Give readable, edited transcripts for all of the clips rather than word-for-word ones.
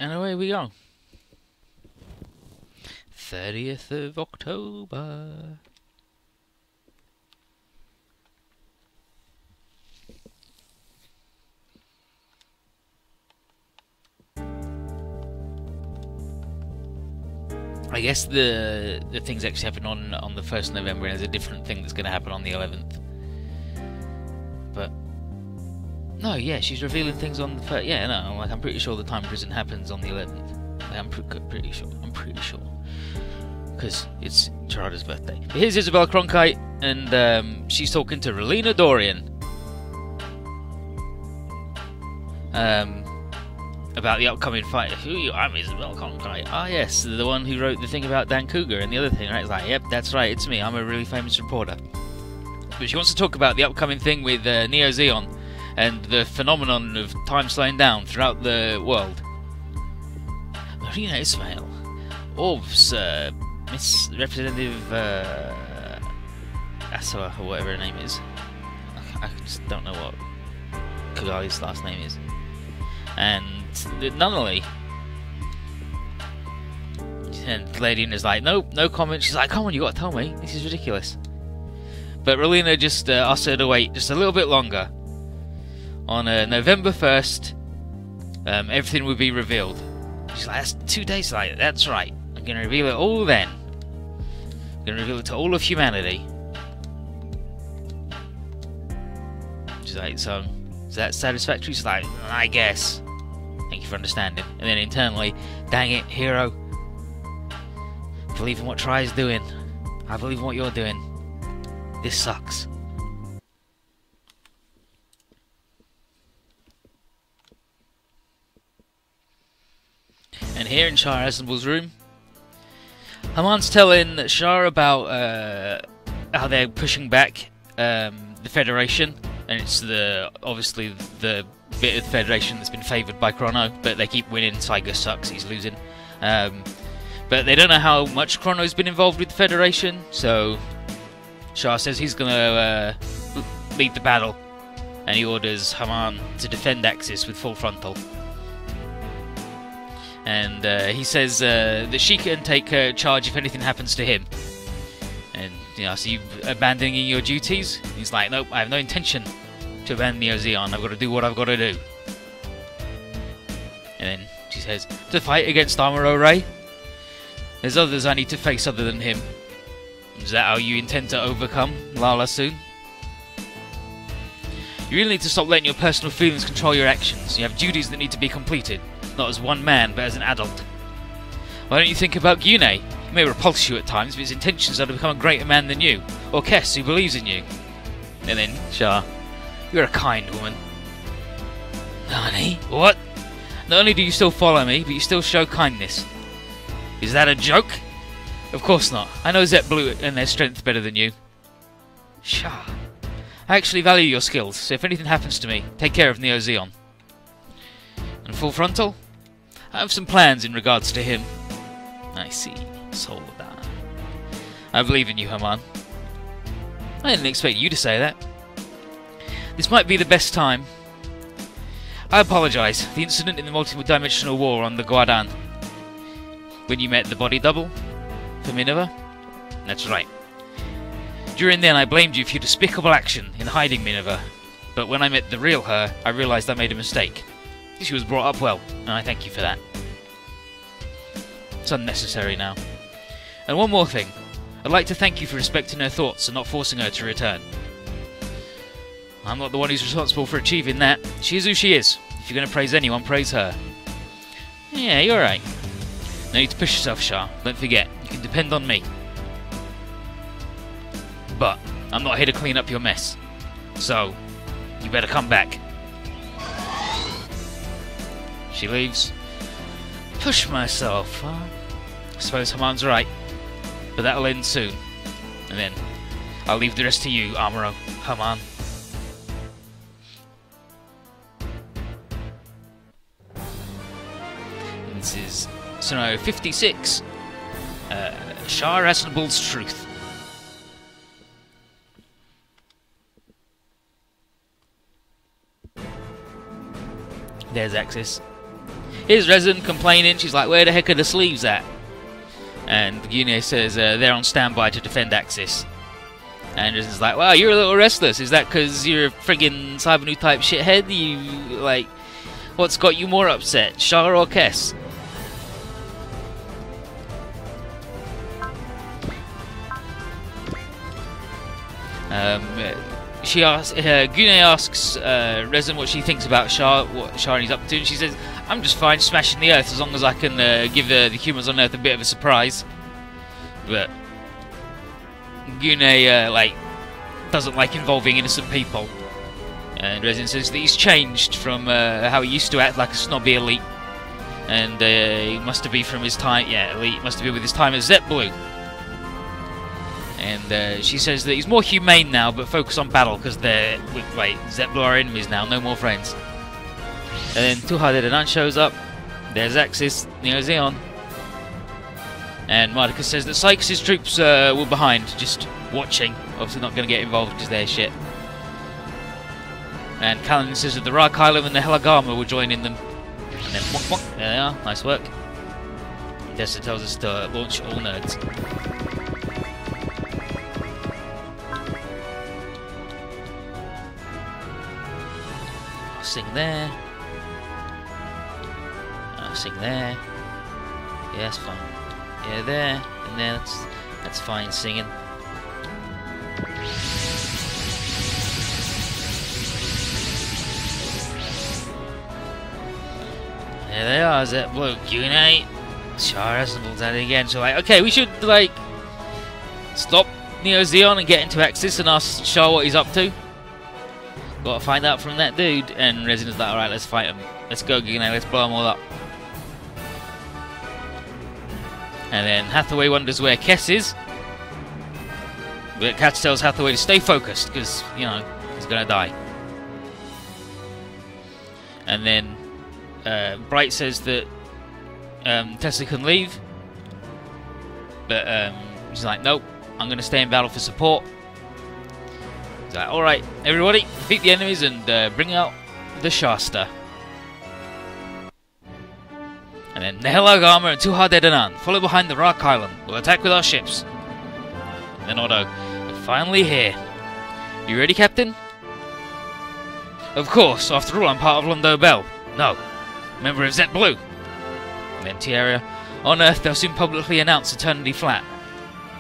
And away we go. 30th of October. I guess the things actually happen on the 1st of November, and there's a different thing that's going to happen on the 11th. But no, yeah, she's revealing things on the 1st. Yeah, no, like I'm pretty sure the time prison happens on the 11th. Like, I'm pretty sure. Because it's Gerarda's birthday. But here's Isabel Cronkite, and she's talking to Relina Dorian. About the upcoming fight. I'm Isabel Cronkite. Ah, yes, the one who wrote the thing about Dan Cougar and the other thing, right? It's like, yep, that's right, it's me. I'm a really famous reporter. But she wants to talk about the upcoming thing with Neo Zeon and the phenomenon of time slowing down throughout the world. Marina Ismail, Orbs, Miss Representative Asala, or whatever her name is. I just don't know what Kagali's last name is. And Nunnally. And the lady is like, nope, no comment. She's like, come on, you gotta tell me. This is ridiculous. But Relina just asked her to wait just a little bit longer. On November 1st, everything will be revealed. She's like, that's 2 days later. That's right. I'm gonna reveal it all then. I'm gonna reveal it to all of humanity. She's like, so is that satisfactory? She's like, I guess. Thank you for understanding. And then internally, dang it, hero. Believe in what Try is doing. I believe in what you're doing. This sucks. And here in Shah Aznavour's room, Haman's telling Shah about how they're pushing back the Federation. And it's obviously the bit of the Federation that's been favoured by Chrono, but they keep winning. Saiga sucks, he's losing. But they don't know how much Chrono's been involved with the Federation, so Shah says he's going to lead the battle, and he orders Haman to defend Axis with full frontal. And he says that she can take charge if anything happens to him. And, you know, so you abandoning your duties? He's like, nope, I have no intention to abandon Neo Zeon. I've got to do what I've got to do. And then she says, to fight against Amuro Ray? There's others I need to face other than him. Is that how you intend to overcome Lala soon? You really need to stop letting your personal feelings control your actions. You have duties that need to be completed, not as one man, but as an adult. Why don't you think about Gyune? He may repulse you at times, but his intentions are to become a greater man than you. Or Kess, who believes in you. And then, Shah, you're a kind woman. Nani? What? Not only do you still follow me, but you still show kindness. Is that a joke? Of course not. I know Zet Blue and their strength better than you. Shah. I actually value your skills, so if anything happens to me, take care of Neo Zeon. And Full Frontal? I have some plans in regards to him. I see. Solda. I believe in you, Haman. I didn't expect you to say that. This might be the best time. I apologise. The incident in the multi-dimensional war on the Guadan. When you met the body double for Minerva? That's right. During then I blamed you for your despicable action in hiding Minerva. But when I met the real her, I realised I made a mistake. She was brought up well, and I thank you for that. It's unnecessary now. And one more thing. I'd like to thank you for respecting her thoughts and not forcing her to return. I'm not the one who's responsible for achieving that. She is who she is. If you're going to praise anyone, praise her. Yeah, you're right. No need to push yourself, Shah. Don't forget, you can depend on me. But I'm not here to clean up your mess. So, you better come back. She leaves. Push myself, huh? I suppose Haman's right. But that'll end soon. And then, I'll leave the rest to you, Amuro. Haman. This is scenario 56. Shah Aznavour's Truth. There's Axis. Here's Resin complaining. She's like, where the heck are the sleeves at? And Gyune says they're on standby to defend Axis. And Resin's like, wow, you're a little restless. Is that because you're a friggin' Cybernu type shithead? You, like, what's got you more upset, Shah or Kess? Gyune asks Resin what she thinks about Shah, what Shah is up to, and she says, I'm just fine smashing the Earth as long as I can give the humans on Earth a bit of a surprise. But Gyune like doesn't like involving innocent people, and Resin says that he's changed from how he used to act like a snobby elite, and he must have been from his time, elite must have been with his time at Z3.1. And she says that he's more humane now, but focus on battle because they're Z3.1 are enemies now, no more friends. And then Tuhadedanan shows up. There's Axis, Neo Zeon. And Marticus says that Sykes' troops were behind, just watching. Obviously not going to get involved because they're shit. And Kaladin says that the Rakylum and the Helagama will join in them. And then wonk wonk, there they are, nice work. Tessa tells us to launch all nerds. I'll sing there. I'll sing there. Yeah, that's fine. Yeah, there and there. That's fine singing. There they are, Z3.1, Gyune. Shah assembles at it again. So like, okay, we should like stop Neo Zeon and get into Axis and ask Shah what he's up to. Gotta find out from that dude. And Resin's like, alright, let's fight him. Let's go, Gyune, let's blow them all up. And then Hathaway wonders where Kess is. But Katz tells Hathaway to stay focused because, you know, he's gonna die. And then Bright says that Tessa can leave. But she's like, nope, I'm gonna stay in battle for support. He's like, alright, everybody, defeat the enemies and bring out the Shasta. And then Nehelagama and Tuhadedanan follow behind the Rakylum. We'll attack with our ships. And then Otto, we're finally here. You ready, Captain? Of course, after all, I'm part of Londo Bell. No, member of Z3.1. And then Tierra, on Earth they'll soon publicly announce Eternity Flat.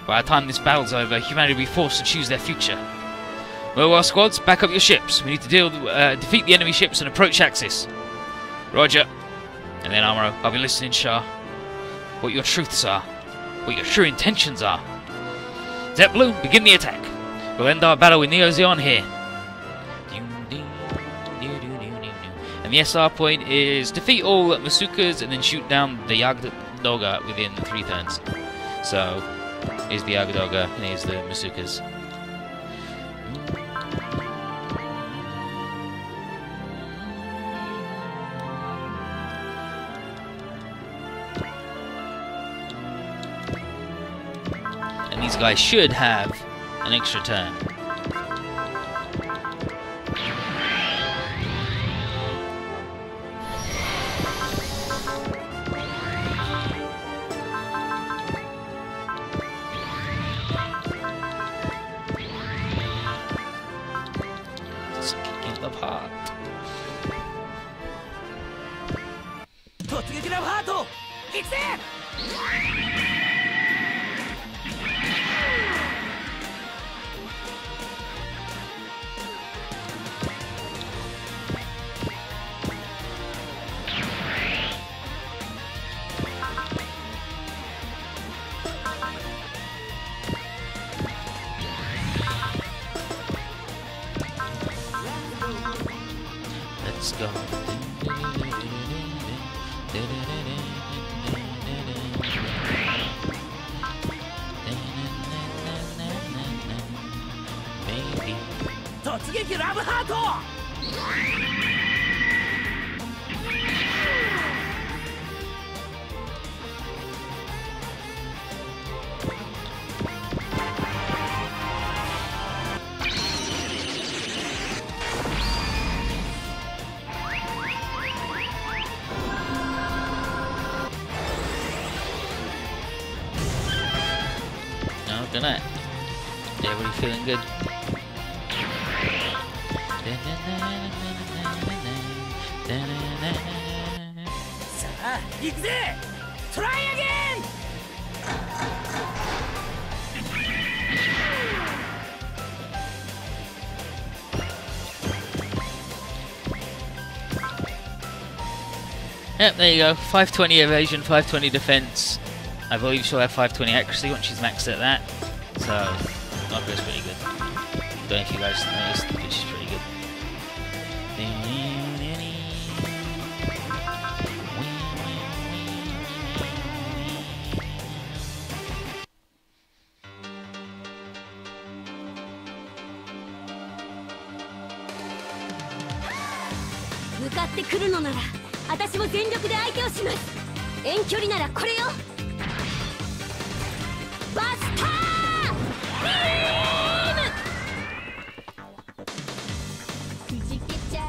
By the time this battle's over, humanity will be forced to choose their future. Mobile squads, back up your ships. We need to defeat the enemy ships and approach Axis. Roger. And then Amuro, I'll be listening, Shah. What your truths are. What your true intentions are. Z3.1, begin the attack. We'll end our battle with Neo Zeon here. And the SR point is defeat all Masukas and then shoot down the Yagdoga within 3 turns. So, here's the Yagdoga and here's the Masukas. And these guys should have an extra turn. Just kicking the heart. Let's go. Maybe. Good night. Everybody feeling good? Try again! Yep, there you go. 520 evasion, 520 defense. I believe she'll have 520 accuracy once she's maxed at that. So, Marco's pretty good. Don't know if you guys noticed, but she's pretty good.向かってくるのなら私も全力で相手をします。遠距離ならこれよ。バスタービーム。くじけちゃう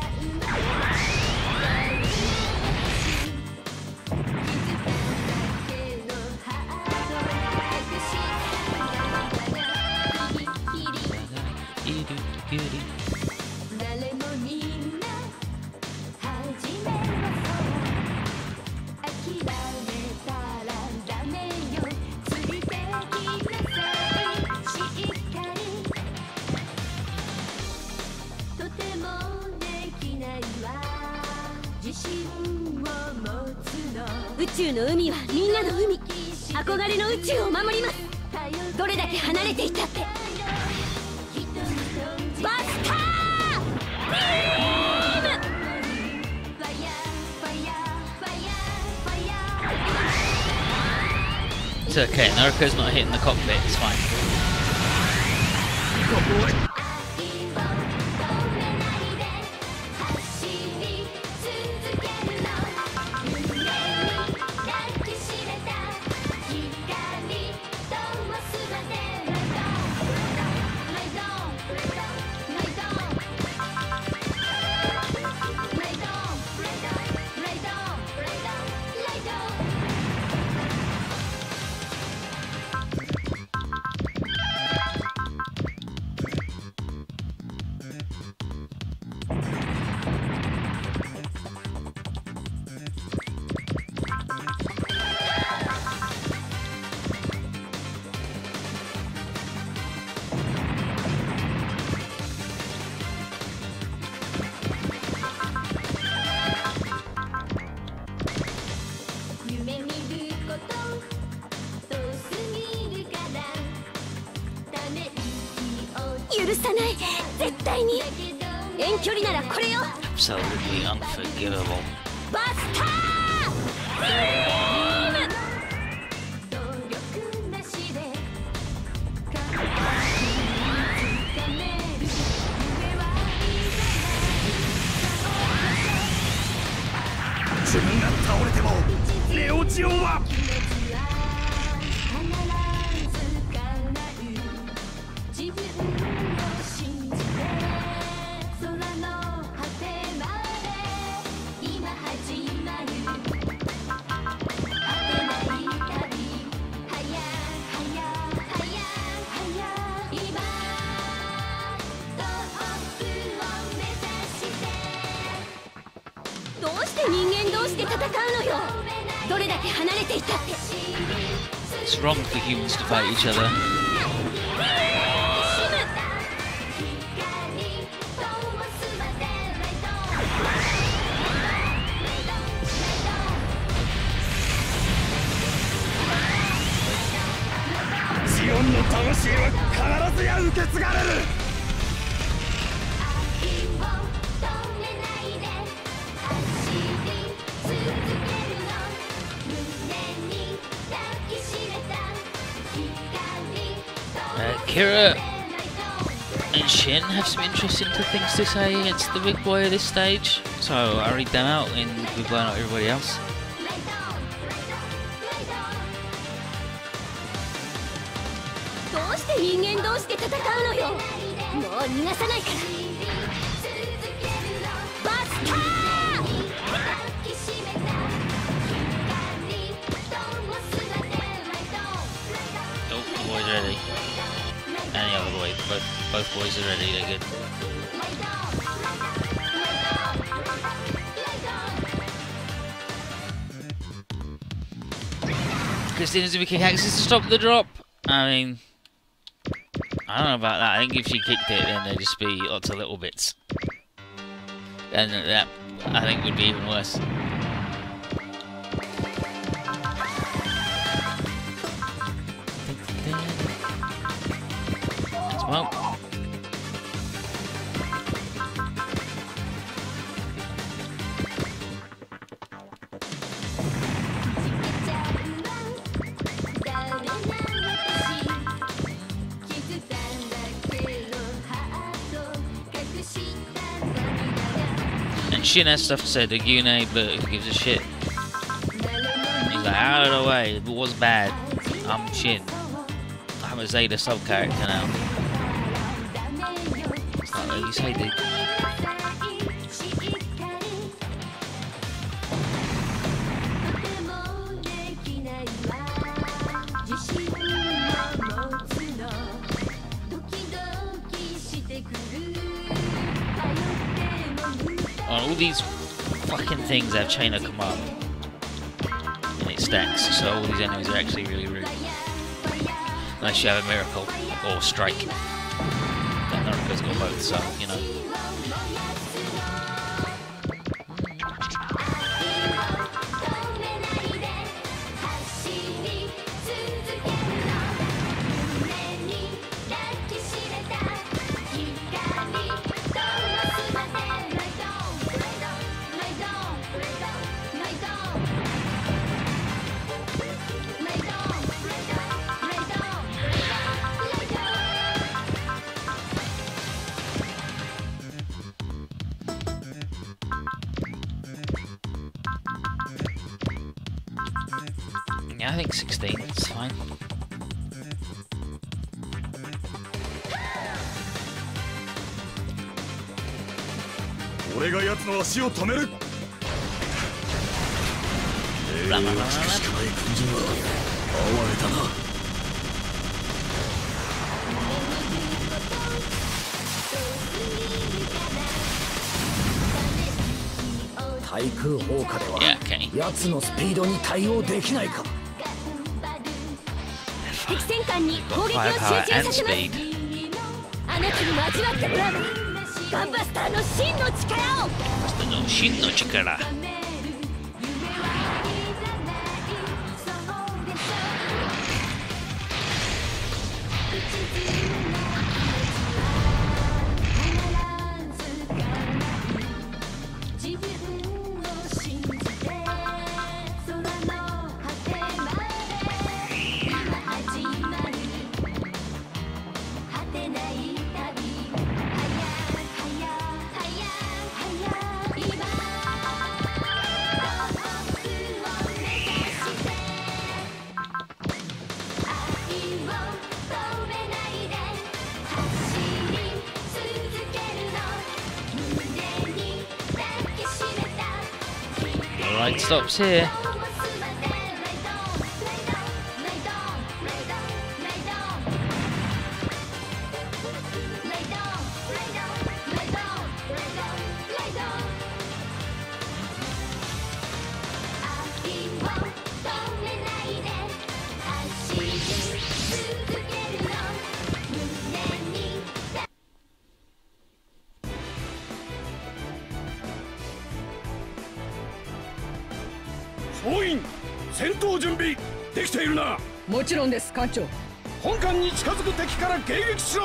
誰もみんな始めはそう諦めたらダメよついてきなさいしっかりとてもできないわ自信を持つの宇宙の海はみんなの海憧れの宇宙を守りますどれだけ離れていたってバスターIt's okay, Naruko's not hitting the cockpit, it's fine. Absolutely unforgivable. バスタービーム努力なしで自分が倒れてもネオジオンはIt's wrong for humans to fight each other. Zion の魂は必ずや受け継がれる。Kira and Shin have some interesting things to say against the big boy of this stage, so I'll read them out and we'll blow out everybody else. どうして人間同士で戦うのよ。もう逃がさないから。バスター。Oh, the boy's ready. Both boys are ready, they're good. Christina's gonna kick Axis to stop the drop. I mean, I don't know about that. I think if she kicked it, then there'd just be lots of little bits. And that, I think, would be even worse. Well. And Shin has stuff to say to Yune, but who gives a shit? He's like, out of the way, it was bad. I'm Shin. I'm a Zeta sub character now. It's not like you say, dude. All these fucking things have chain of command and it stacks, so all these enemies are actually really rude. Unless you have a miracle or strike. That Naruto's got both, so you know. Yeah, I think 16, it's fine. Yeah, okay. Firepower and speed. Gampasterの真の力。Light stops here.もちろんです、艦長。本艦に近づく敵から迎撃しろ。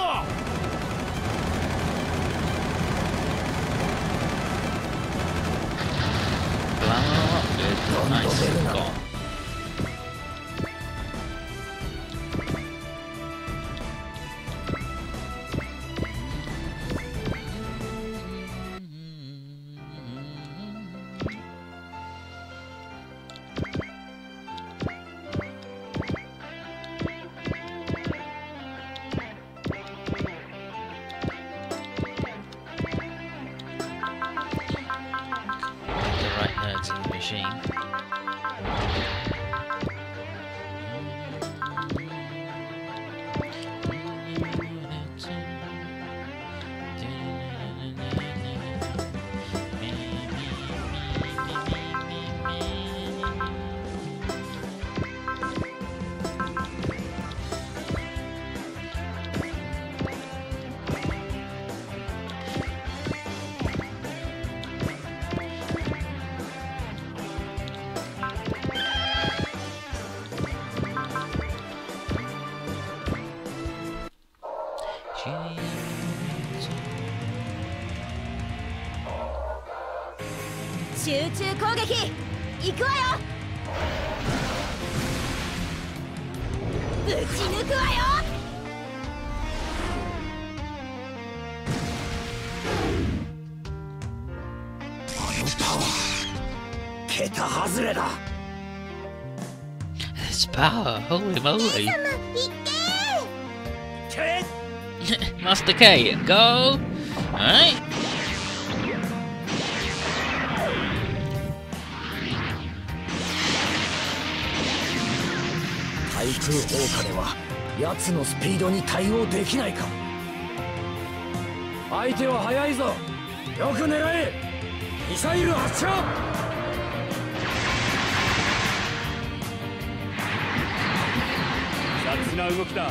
集中攻撃行くわよ。ぶち抜くわよ。あのパワー桁外れだ。 This power, holy moly. 様行け。 Master K, go! Alright. 対空砲火では奴のスピードに対応できないか。相手は速いぞ。よく狙え。ミサイル発射。雑な動きだ。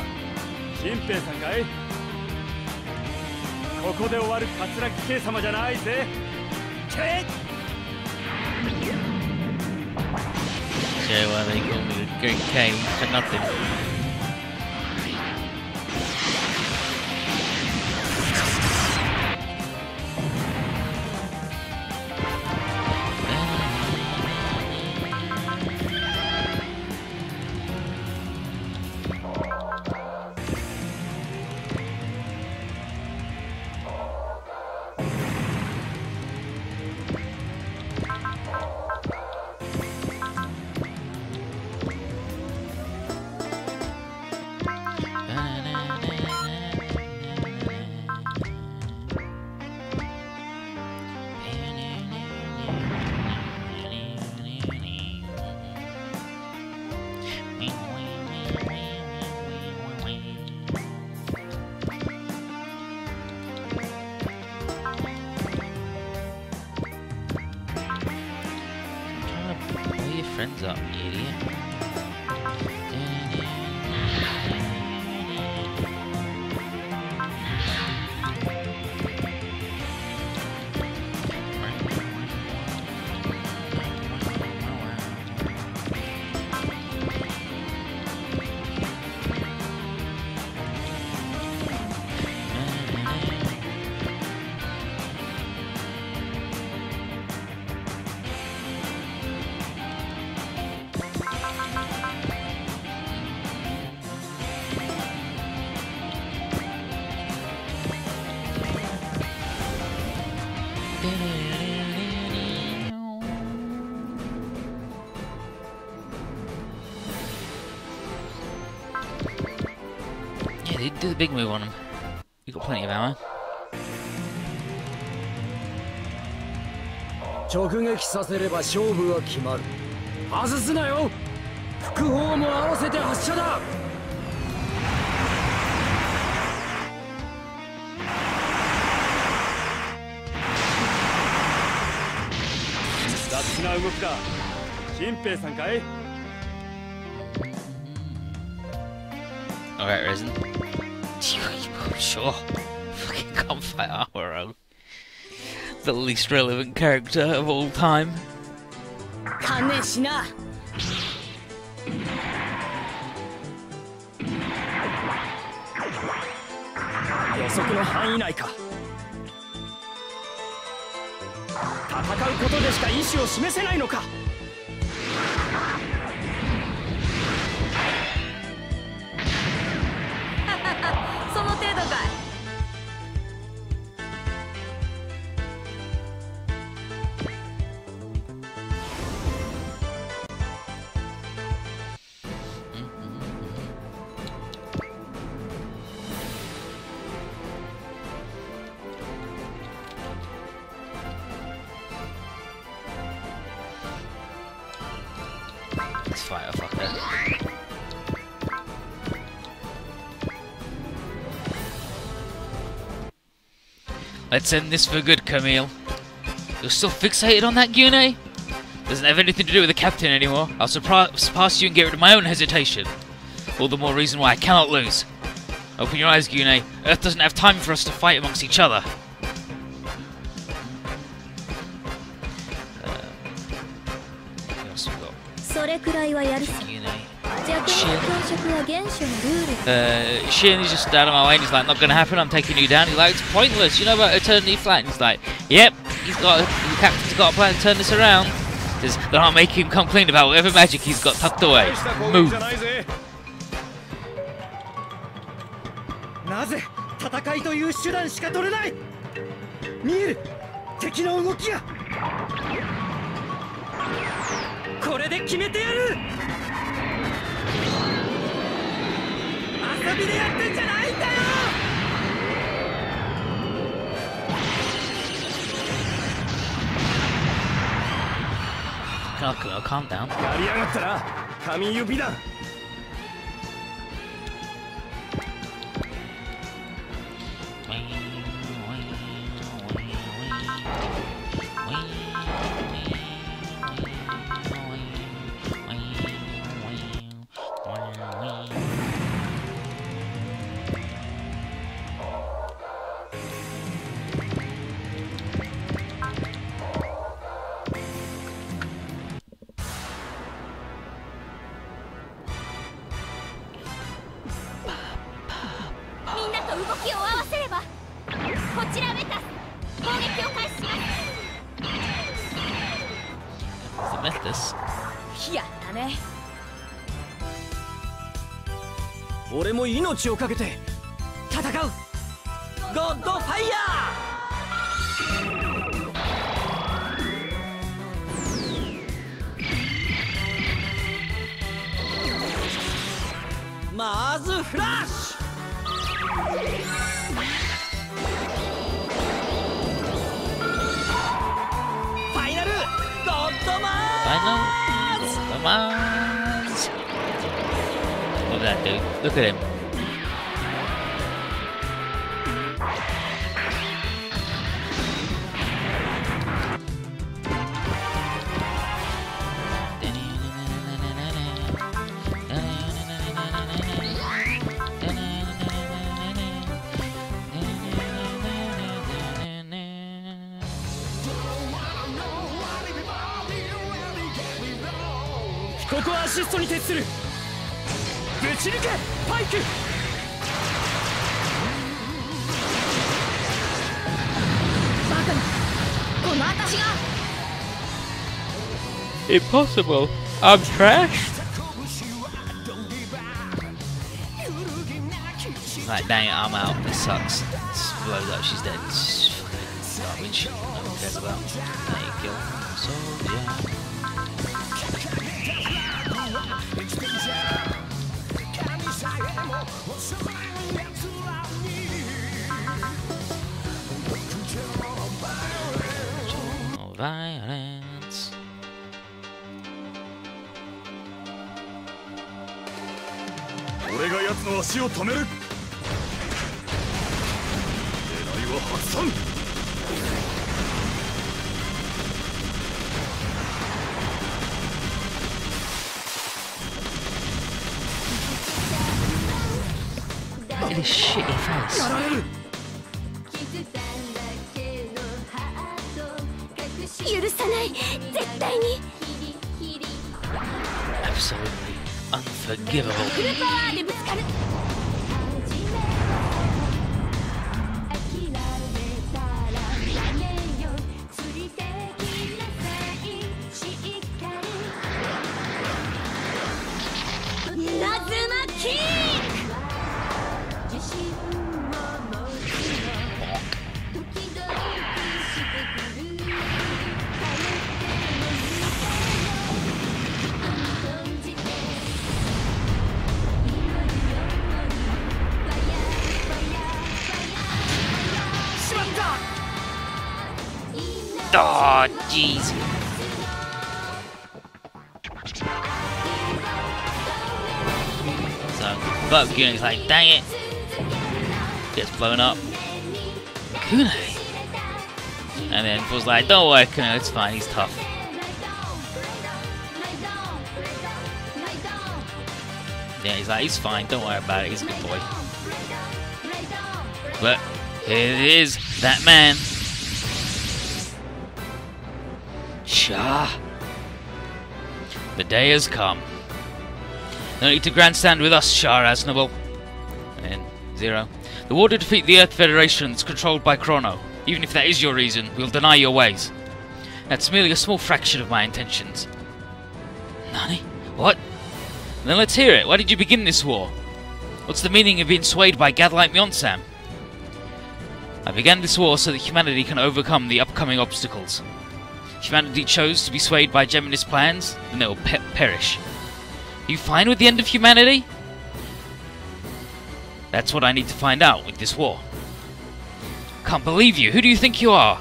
新兵さんかい。ここで終わる桂木慶様じゃないぜ。けっ Yeah, well, they call me the Great K for nothing. Friends up, you idiot. Yeah, they do the big move on him. We've got plenty of ammo. 直撃させれば勝負は決まる。外すなよ。副砲も合わせて発射だ。雑な動きだ。新兵さんかい。 Alright, Resin. Sure. Fucking gunfight Armoro. The least relevant character of all time. 勘弁しな。予測の範囲内か。戦うことでしか意志を示せないのか。その程度かい。Let's fight a fucker. Let's end this for good, Camille. You're still fixated on that Gune? Doesn't have anything to do with the captain anymore. I'll surpass you and get rid of my own hesitation. All the more reason why I cannot lose. Open your eyes, Gune. Earth doesn't have time for us to fight amongst each other. What else we got? それくらいはやるさ。 Gune. 弱の強食は原初のルール。 Shin is just out of my way and he's like, not gonna happen, I'm taking you down. He's like, it's pointless, you know about Eternity Flat? And he's like, yep, he's got Captain's got a plan to turn this around. They're not making him complain about whatever magic he's got tucked away. Move. なぜ戦いという手段しか取れない。見える敵の動きが。これで決めてやる。遊びでやってんじゃないんだよ。Calm down. やりやがったな神指だ。動きを合わせればこちらメタス攻撃を開始します。やったね。俺も命をかけて戦う。ゴッドファイヤー。まずフラッシュ。ファイナルゴッドマーズ。 Look at that dude. Look at him. ここはアシストに徹する。ぶち抜けパイク。バカなこの私が。 Impossible. I'm trashed. Right, dang it, I'm out. This sucks. This blows up. She's dead. It's fucking garbage. No one cares about. There you go. So yeah. Violence. 俺が奴の足を止める。狙いは発散。Look at his shitty face. やられる。許さない絶対に。 Absolutely unforgivable. フルパワーでぶつかる。 Oh, jeez. So, but Gune's like, dang it. Gets blown up. Gune. And then Paul's like, don't worry, Gune, it's fine, he's tough. Yeah, he's like, he's fine, don't worry about it, he's a good boy. But here is that man. Shah. The day has come. No need to grandstand with us, Shah Aznable. And Zero. The war to defeat the Earth Federation that's controlled by Chrono. Even if that is your reason, we'll deny your ways. That's merely a small fraction of my intentions. Nani? What? Then let's hear it. Why did you begin this war? What's the meaning of being swayed by Gadlight Myeonsam? I began this war so that humanity can overcome the upcoming obstacles. If humanity chose to be swayed by Gemini's plans, then it will perish. Are you fine with the end of humanity? That's what I need to find out with this war. Can't believe you. Who do you think you are?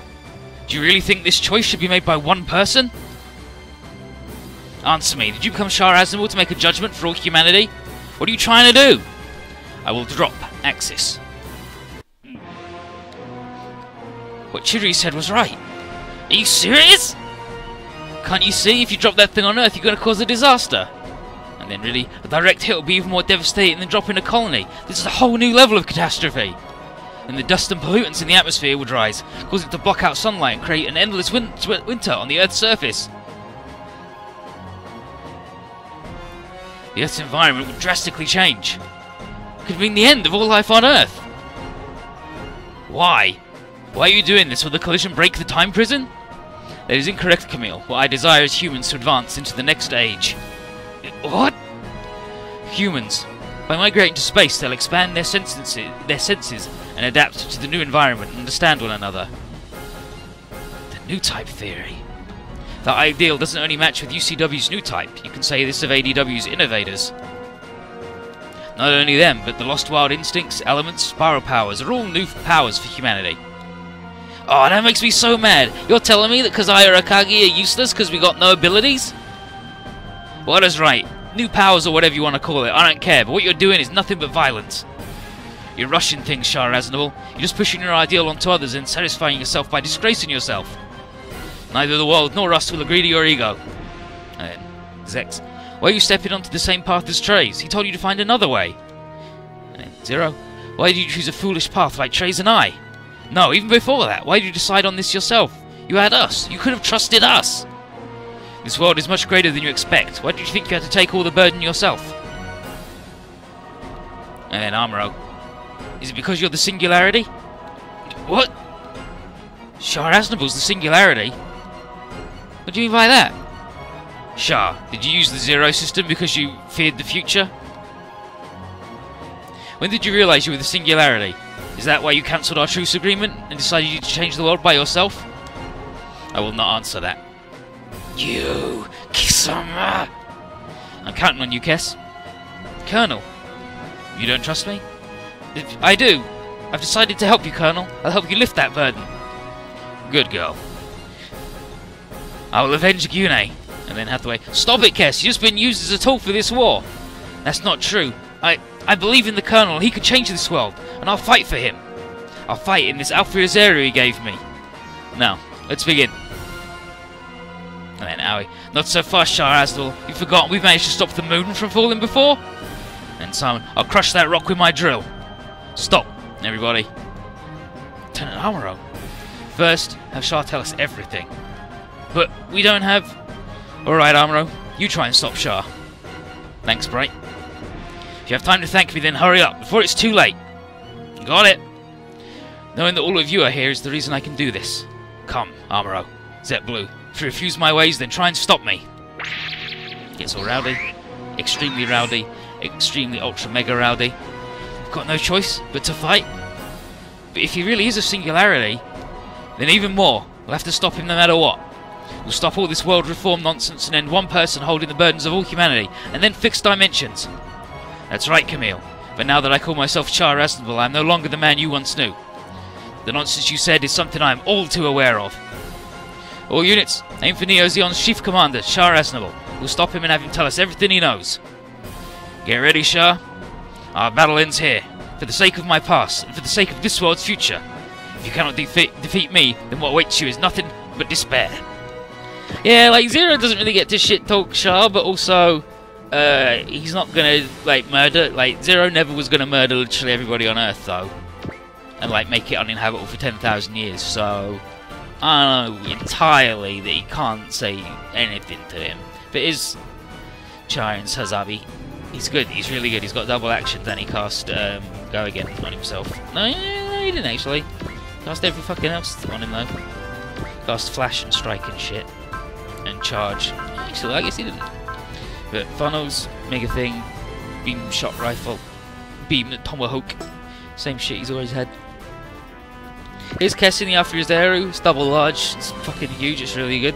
Do you really think this choice should be made by one person? Answer me. Did you become Shah Aznable to make a judgment for all humanity? What are you trying to do? I will drop Axis. What Chidori said was right. Are you serious? Can't you see? If you drop that thing on Earth, you're going to cause a disaster. And then really, a direct hit will be even more devastating than dropping a colony. This is a whole new level of catastrophe. And the dust and pollutants in the atmosphere would rise, causing it to block out sunlight and create an endless winter on the Earth's surface. The Earth's environment would drastically change. It could mean the end of all life on Earth. Why? Why are you doing this? Will the collision break the time prison? That is incorrect, Camille. What I desire is humans to advance into the next age. What? Humans. By migrating to space, they'll expand their senses and adapt to the new environment and understand one another. The new type theory. That ideal doesn't only match with UCW's new type. You can say this of ADW's innovators. Not only them, but the lost wild instincts, elements, spiral powers are all new powers for humanity. Oh, that makes me so mad. You're telling me that Kazai or Akagi are useless because we got no abilities? Well, that's right. New powers or whatever you want to call it, I don't care, but what you're doing is nothing but violence. You're rushing things, Shah Aznable. You're just pushing your ideal onto others and satisfying yourself by disgracing yourself. Neither the world nor us will agree to your ego. And then, Zex, why are you stepping onto the same path as Trey's? He told you to find another way. And then, Zero, why did you choose a foolish path like Trey's and I? No, even before that, why did you decide on this yourself? You had us. You could have trusted us. This world is much greater than you expect. Why did you think you had to take all the burden yourself? And then Amuro. Is it because you're the singularity? What? Shah Aznable's the singularity? What do you mean by that? Shah, did you use the Zero system because you feared the future? When did you realise you were the singularity? Is that why you cancelled our truce agreement and decided to change the world by yourself? I will not answer that. You, Kisama! I'm counting on you, Kess. Colonel, you don't trust me? I do. I've decided to help you, Colonel. I'll help you lift that burden. Good girl. I will avenge Gyune. And then Hathaway, stop it, Kess. You've just been used as a tool for this war. That's not true. I believe in the Colonel. He could change this world. And I'll fight for him. I'll fight in this Alpha Azaria he gave me. Now, let's begin. And then Aoi, not so fast, Shah Aznable. You've forgotten we've managed to stop the moon from falling before? And Simon, I'll crush that rock with my drill. Stop, everybody. Lieutenant Amuro. First, have Shah tell us everything. But we don't have... Alright, Amuro. You try and stop Shah. Thanks, Bright. If you have time to thank me, then hurry up, before it's too late. Got it. Knowing that all of you are here is the reason I can do this. Come, Amuro. Zet Blue. If you refuse my ways, then try and stop me. Gets all rowdy. Extremely ultra mega rowdy. I've got no choice but to fight. But if he really is a singularity, then even more. We'll have to stop him no matter what. We'll stop all this world reform nonsense and end one person holding the burdens of all humanity, and then fix dimensions. That's right, Camille. But now that I call myself Shah Aznable, I am no longer the man you once knew. The nonsense you said is something I am all too aware of. All units, aim for Neo Zeon's chief commander, Shah Aznable. We'll stop him and have him tell us everything he knows. Get ready, Shah. Our battle ends here. For the sake of my past, and for the sake of this world's future. If you cannot defeat me, then what awaits you is nothing but despair. Yeah, like, Zero doesn't really get to shit-talk Shah, but also... he's not gonna, like, murder... Like, Zero never was gonna murder literally everybody on Earth, though. And, like, make it uninhabitable for 10,000 years, so... I don't know entirely that he can't say anything to him. But his Chiron's Hazabi, he's good, he's really good. He's got double action, then he cast Go Again on himself. No, he didn't actually. Cast every fucking else on him though. Cast Flash and Strike and shit. And Charge. Actually, I guess he didn't. But Funnels, Mega Thing, Beam Shot Rifle, Beam Tomahawk. Same shit he's always had. Here's Kessini after his Eru. It's double large. It's fucking huge. It's really good.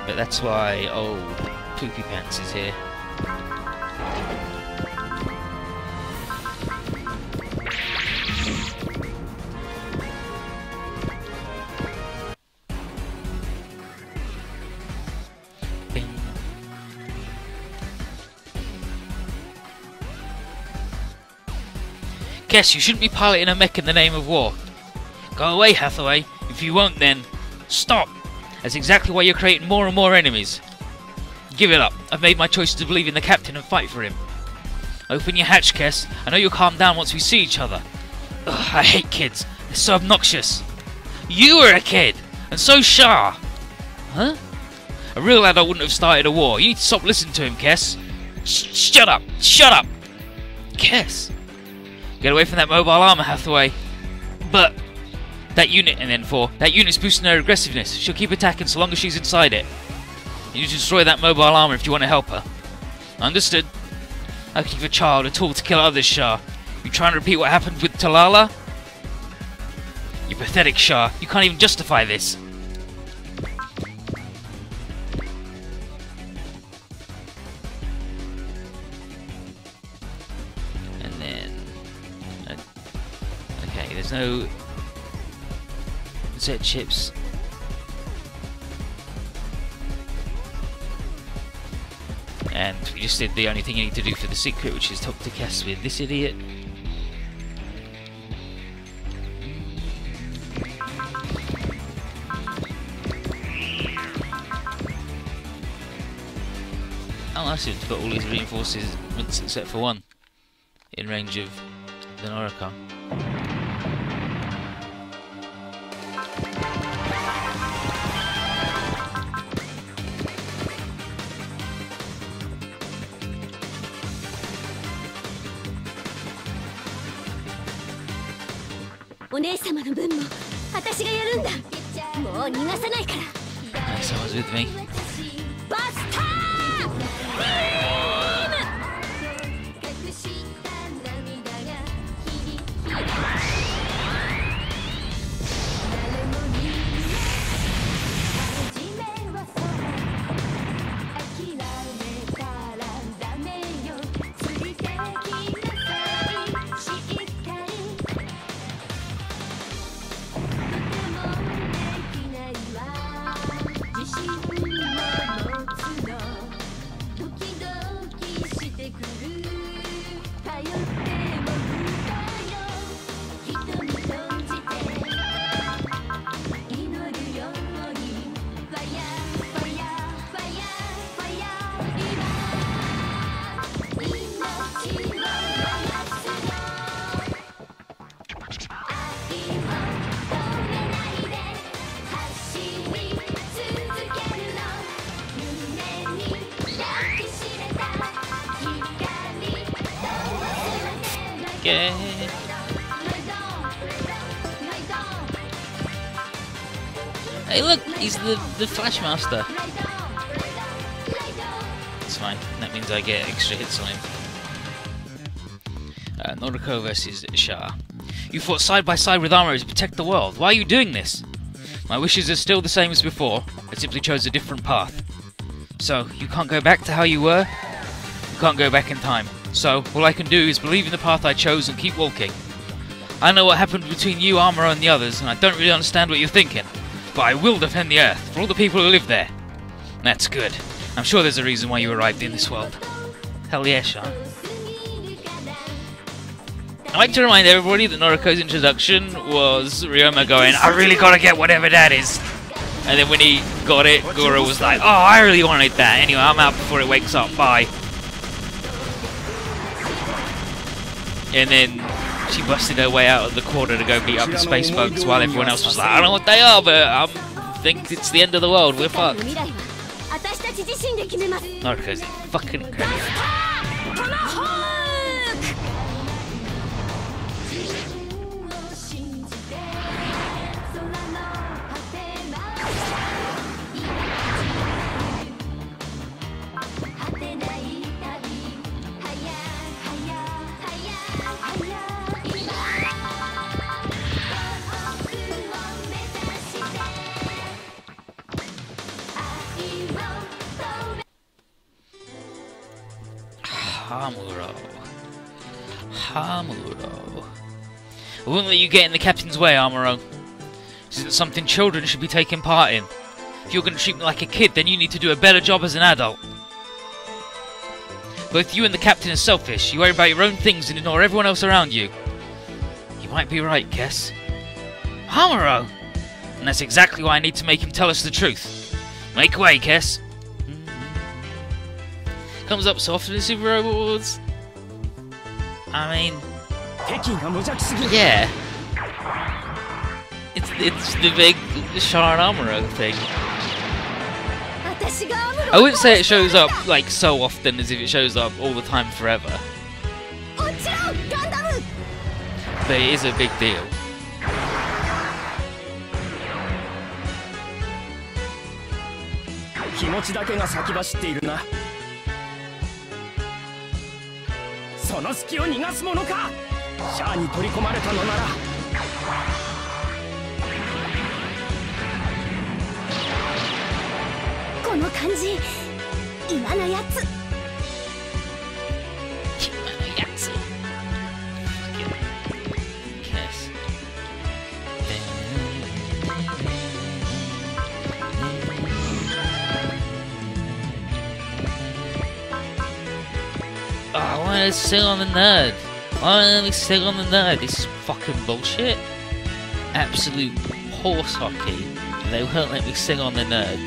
But that's why old Poopy Pants is here. Bing. Guess you shouldn't be piloting a mech in the name of war. Go away, Hathaway. If you won't, then stop. That's exactly why you're creating more and more enemies. Give it up. I've made my choice to believe in the captain and fight for him. Open your hatch, Kess. I know you'll calm down once we see each other. Ugh, I hate kids. They're so obnoxious. You were a kid, and so Shah. Huh? A real adult wouldn't have started a war. You need to stop listening to him, Kess. Shut up. Shut up. Kess. Get away from that mobile armor, Hathaway. But that unit, and then 4. That unit's boosting her aggressiveness. She'll keep attacking so long as she's inside it. You need to destroy that mobile armor if you want to help her. Understood. I can give a child a tool to kill others, Shah. You trying to repeat what happened with Talala? You pathetic, Shah. You can't even justify this. And then... okay, there's no... Z chips. And we just did the only thing you need to do for the secret, which is talk to Cass with this idiot. Oh, I see, it's got all these reinforcements except for one in range of the Norika. Nice, someone's with me. Yeah. Hey look, he's the Flash Master. It's fine, that means I get extra hits on him. Noriko versus Shah. You fought side by side with armor to protect the world. Why are you doing this? My wishes are still the same as before. I simply chose a different path. So, you can't go back to how you were? You can't go back in time. So, all I can do is believe in the path I chose and keep walking. I know what happened between you, Amuro, and the others, and I don't really understand what you're thinking. But I will defend the Earth, for all the people who live there. That's good. I'm sure there's a reason why you arrived in this world. Hell yeah, Sean. I'd like to remind everybody that Noriko's introduction was Ryoma going, I really gotta get whatever that is. And then when he got it, Goro was like, oh, I really wanted that. Anyway, I'm out before it wakes up, bye. And then she busted her way out of the corner to go beat up the space bugs while everyone else was like, I don't know what they are, but I think it's the end of the world, we're fucked. Noriko's fucking incredible. Hamuro. Hamuro. I won't let you get in the captain's way, Amuro. This isn't something children should be taking part in. If you're going to treat me like a kid, then you need to do a better job as an adult. Both you and the captain are selfish. You worry about your own things and ignore everyone else around you. You might be right, Kess. Hamuro! And that's exactly why I need to make him tell us the truth. Make way, Kess. Comes up so often in Super Robot Wars. I mean... yeah. It's the big Char and Amuro thing. I wouldn't say it shows up like so often as if it shows up all the time forever. But it is a big deal. I want to sing on the nerd. Why don't we sing on the nerd? This is fucking bullshit. Absolute horse hockey. They won't let me sing on the nerd.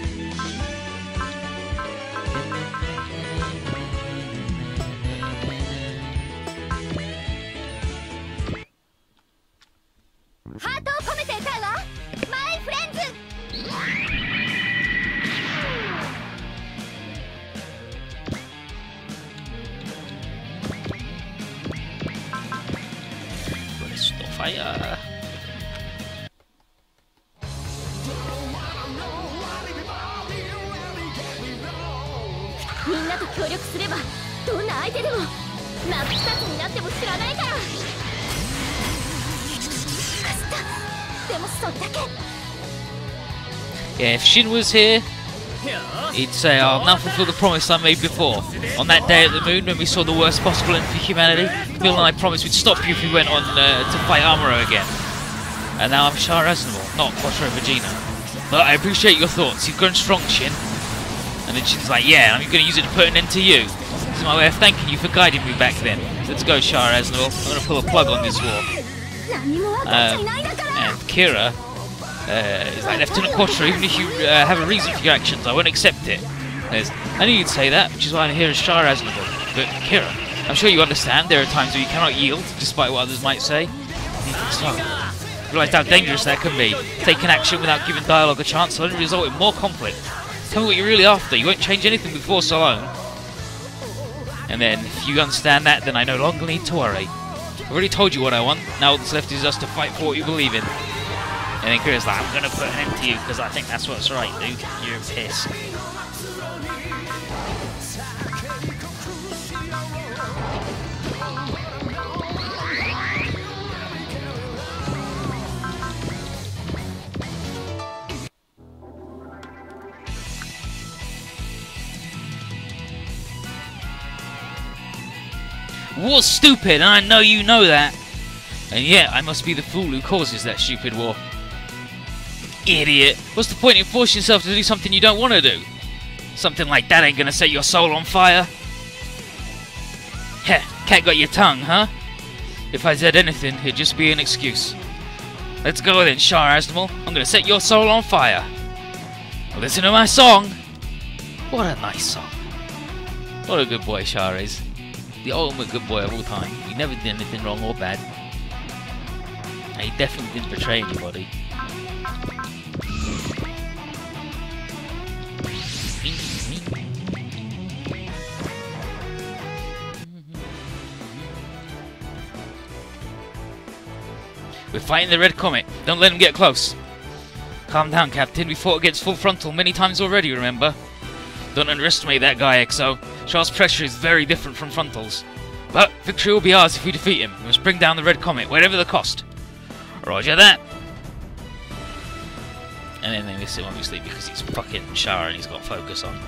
Fire. Yeah, if Shin was here, he'd say, I'll now fulfill the promise I made before. On that day at the moon, when we saw the worst possible end for humanity, Phil and I promised we'd stop you if we went on to fight Amuro again. And now I'm Char Aznavour, not Quattro Vegeta. But I appreciate your thoughts. You've grown strong, Shin. And then Shin's like, yeah, I'm going to use it to put an end to you. This is my way of thanking you for guiding me back then. Let's go, Char Aznavour. I'm going to pull a plug on this war. And Kira is like, Lieutenant Quattro, even if you have a reason for your actions, I won't accept it. I knew you'd say that, which is why I'm here as Char Aznavour. But Kira, I'm sure you understand there are times where you cannot yield, despite what others might say. You realise how dangerous that can be. Taking action without giving dialogue a chance will only result in more conflict. Tell me what you're really after. You won't change anything before so long. And then, if you understand that, then I no longer need to worry. I've already told you what I want. Now all that's left is us to fight for what you believe in. And then Kira's like, I'm going to put an end to you because I think that's what's right, dude. You're pissed. War's stupid, and I know you know that. And yet, I must be the fool who causes that stupid war. Idiot. What's the point in forcing yourself to do something you don't want to do? Something like that ain't gonna set your soul on fire. Heh, cat got your tongue, huh? If I said anything, it'd just be an excuse. Let's go then, Char Aznavour. I'm gonna set your soul on fire. Listen to my song. What a nice song. What a good boy Char is. The ultimate good boy of all time. He never did anything wrong or bad. And he definitely didn't betray anybody. We're fighting the Red Comet. Don't let him get close. Calm down, Captain. We fought against Full Frontal many times already, remember? Don't underestimate that guy, XO. Char's pressure is very different from Frontal's. But victory will be ours if we defeat him. We must bring down the Red Comet, whatever the cost. Roger that. And then they miss him, obviously, because he's fucking Char and he's got focus on.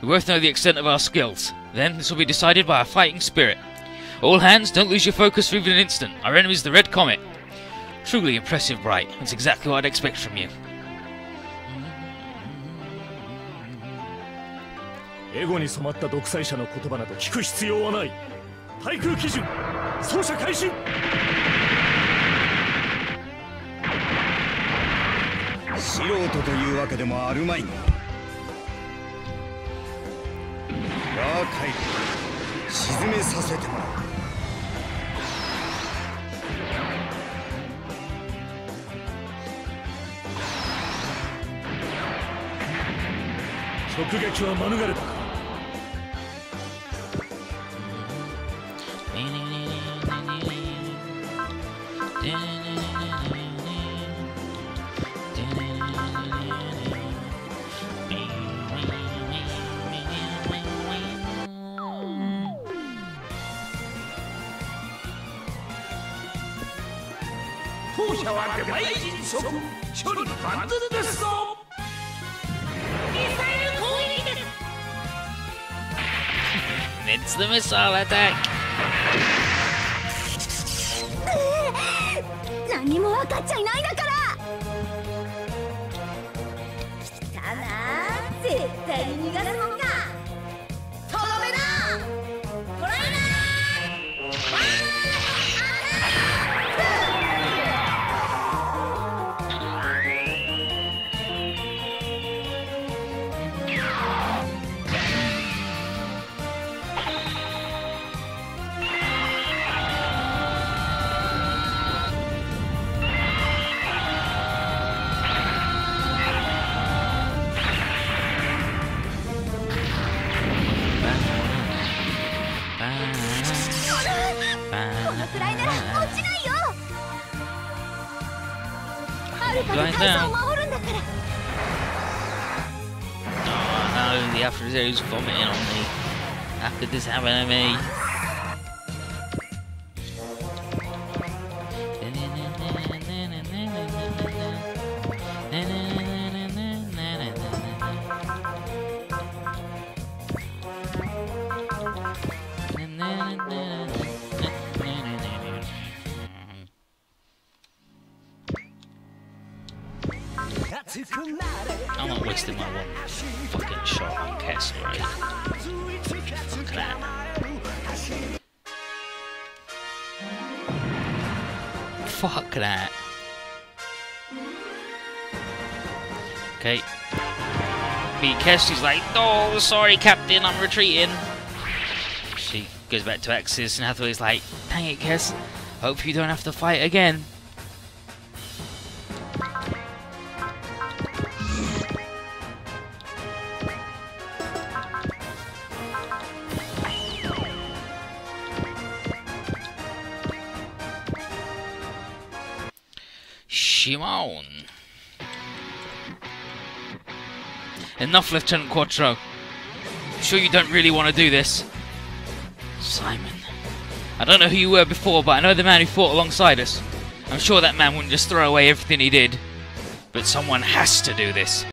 We both know the extent of our skills. Then, this will be decided by our fighting spirit. All hands, don't lose your focus for even an instant. Our enemy is the Red Comet. Truly impressive, Bright. That's exactly what I'd expect from you. エゴに染まった独裁者の言葉など聞く必要はない。対空基準操作開始。素人というわけでもあるまいが。ラーカイル沈めさせてもらう。直撃は免れたか。当社は巨大迅速処理バンドルですぞ。ミサイル攻撃です。It's the missile attack. 何も分かっちゃいないだから。来たな、絶対に逃がすもんか。とどめだ。トライだ。このくらいなら落ちないよ。アルファが会社を守るんだから。Oh no, the Alpha Zero's vomiting on me. How could this happen to me? I'm not wasting my one fucking shot on Kess, right? Fuck that. Fuck that. Okay. Beat Kess, she's like, oh, sorry, Captain, I'm retreating. She goes back to Axis, and Hathaway's like, dang it, Kess, hope you don't have to fight again. Shimon. Enough, Lieutenant Quattro. I'm sure you don't really want to do this. Simon. I don't know who you were before, but I know the man who fought alongside us. I'm sure that man wouldn't just throw away everything he did. But someone has to do this.